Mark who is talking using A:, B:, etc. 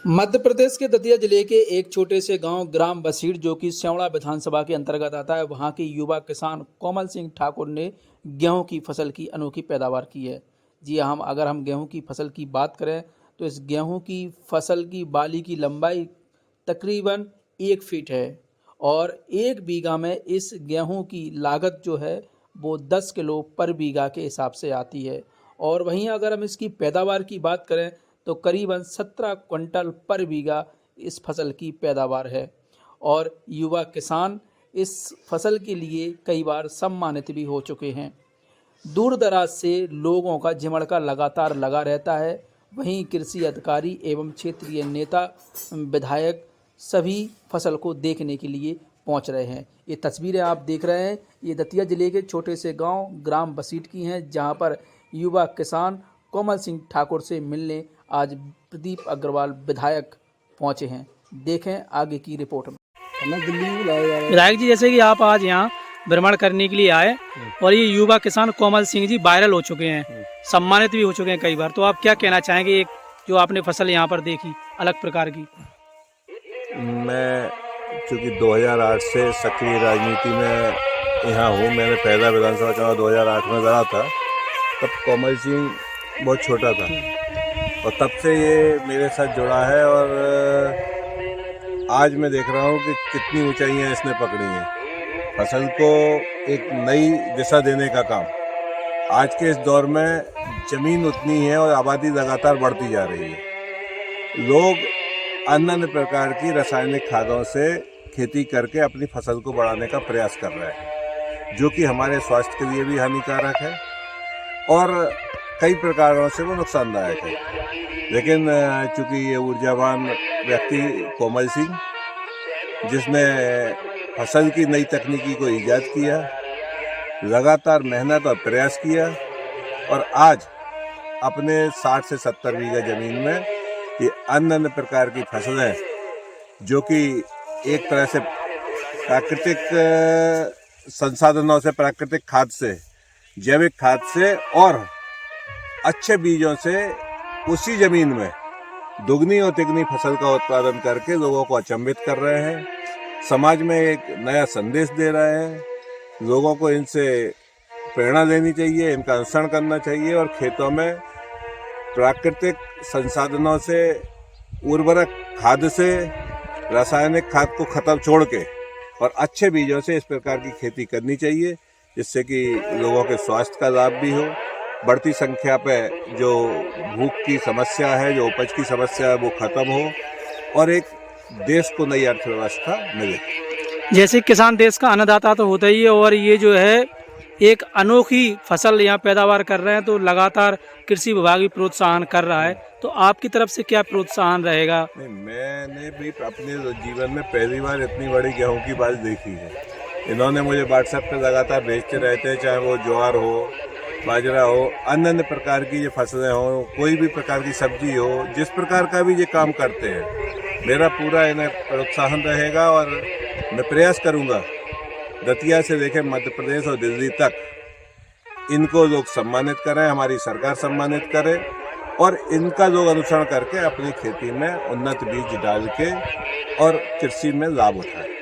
A: मध्य प्रदेश के दतिया जिले के एक छोटे से गांव ग्राम बसीड़ जो कि स्यौड़ा विधानसभा के अंतर्गत आता है, वहां के युवा किसान कोमल सिंह ठाकुर ने गेहूं की फसल की अनोखी पैदावार की है। जी हाँ, अगर हम गेहूं की फसल की बात करें तो इस गेहूं की फसल की बाली की लंबाई तकरीबन 1 फीट है और 1 बीघा में इस गेहूं की लागत जो है वो 10 किलो पर बीघा के हिसाब से आती है। और वहीं अगर हम इसकी पैदावार की बात करें तो करीबन 17 क्विंटल पर बीघा इस फसल की पैदावार है और युवा किसान इस फसल के लिए कई बार सम्मानित भी हो चुके हैं। दूर दराज से लोगों का जिमड़का लगातार लगा रहता है। वहीं कृषि अधिकारी एवं क्षेत्रीय नेता, विधायक सभी फसल को देखने के लिए पहुंच रहे हैं। ये तस्वीरें आप देख रहे हैं, ये दतिया जिले के छोटे से गांव ग्राम बसीड़ की हैं, जहां पर युवा किसान कोमल सिंह ठाकुर से मिलने आज प्रदीप अग्रवाल विधायक पहुंचे हैं। देखें आगे की रिपोर्ट में।
B: विधायक जी, जैसे कि आप आज यहाँ भ्रमण करने के लिए आए और ये युवा किसान कोमल सिंह जी वायरल हो चुके हैं, सम्मानित भी हो चुके हैं कई बार, तो आप क्या कहना चाहेंगे एक जो आपने फसल यहाँ पर देखी अलग प्रकार की?
C: मैं चूँकि 2008 से सक्रिय राजनीति में यहाँ हूँ। मैंने पहला विधानसभा चुनाव 2008 में लड़ा था, तब कोमल सिंह बहुत छोटा था और तब से ये मेरे साथ जुड़ा है और आज मैं देख रहा हूँ कि कितनी ऊंचाइयाँ इसने पकड़ी हैं। फसल को एक नई दिशा देने का काम आज के इस दौर में, जमीन उतनी है और आबादी लगातार बढ़ती जा रही है। लोग अन्य प्रकार की रासायनिक खादों से खेती करके अपनी फसल को बढ़ाने का प्रयास कर रहे हैं, जो कि हमारे स्वास्थ्य के लिए भी हानिकारक है और कई प्रकारों से वो नुकसानदायक है। लेकिन चूंकि ये ऊर्जावान व्यक्ति कोमल सिंह, जिसने फसल की नई तकनीकी को ईजाद किया, लगातार मेहनत और प्रयास किया और आज अपने 60 से 70 बीघा जमीन में ये अन्य प्रकार की फसलें, जो कि एक तरह से प्राकृतिक संसाधनों से, प्राकृतिक खाद से, जैविक खाद से और अच्छे बीजों से उसी जमीन में दुगनी और तिगनी फसल का उत्पादन करके लोगों को अचंभित कर रहे हैं, समाज में एक नया संदेश दे रहे हैं। लोगों को इनसे प्रेरणा लेनी चाहिए, इनका अनुसरण करना चाहिए और खेतों में प्राकृतिक संसाधनों से, उर्वरक खाद से, रासायनिक खाद को खत्म छोड़ के और अच्छे बीजों से इस प्रकार की खेती करनी चाहिए, जिससे कि लोगों के स्वास्थ्य का लाभ भी हो, बढ़ती संख्या पे जो भूख की समस्या है, जो उपज की समस्या है, वो खत्म हो और एक देश को नई अर्थव्यवस्था मिले।
B: जैसे किसान देश का अन्नदाता तो होता ही है और ये जो है एक अनोखी फसल यहाँ पैदावार कर रहे हैं, तो लगातार कृषि विभाग भी प्रोत्साहन कर रहा है, तो आपकी तरफ से क्या प्रोत्साहन रहेगा?
C: नहीं, मैंने भी अपने जीवन में पहली बार इतनी बड़ी गेहूं की बात देखी है। इन्होंने मुझे व्हाट्सएप पे लगातार भेजते रहते हैं, चाहे वो ज्वार हो, बाजरा हो, अन्य प्रकार की ये फसलें हो, कोई भी प्रकार की सब्जी हो, जिस प्रकार का भी ये काम करते हैं, मेरा पूरा इन्हें प्रोत्साहन रहेगा और मैं प्रयास करूंगा दतिया से लेकर मध्य प्रदेश और दिल्ली तक इनको लोग सम्मानित करें, हमारी सरकार सम्मानित करे और इनका लोग अनुसरण करके अपनी खेती में उन्नत बीज डाल के और कृषि में लाभ उठाएं।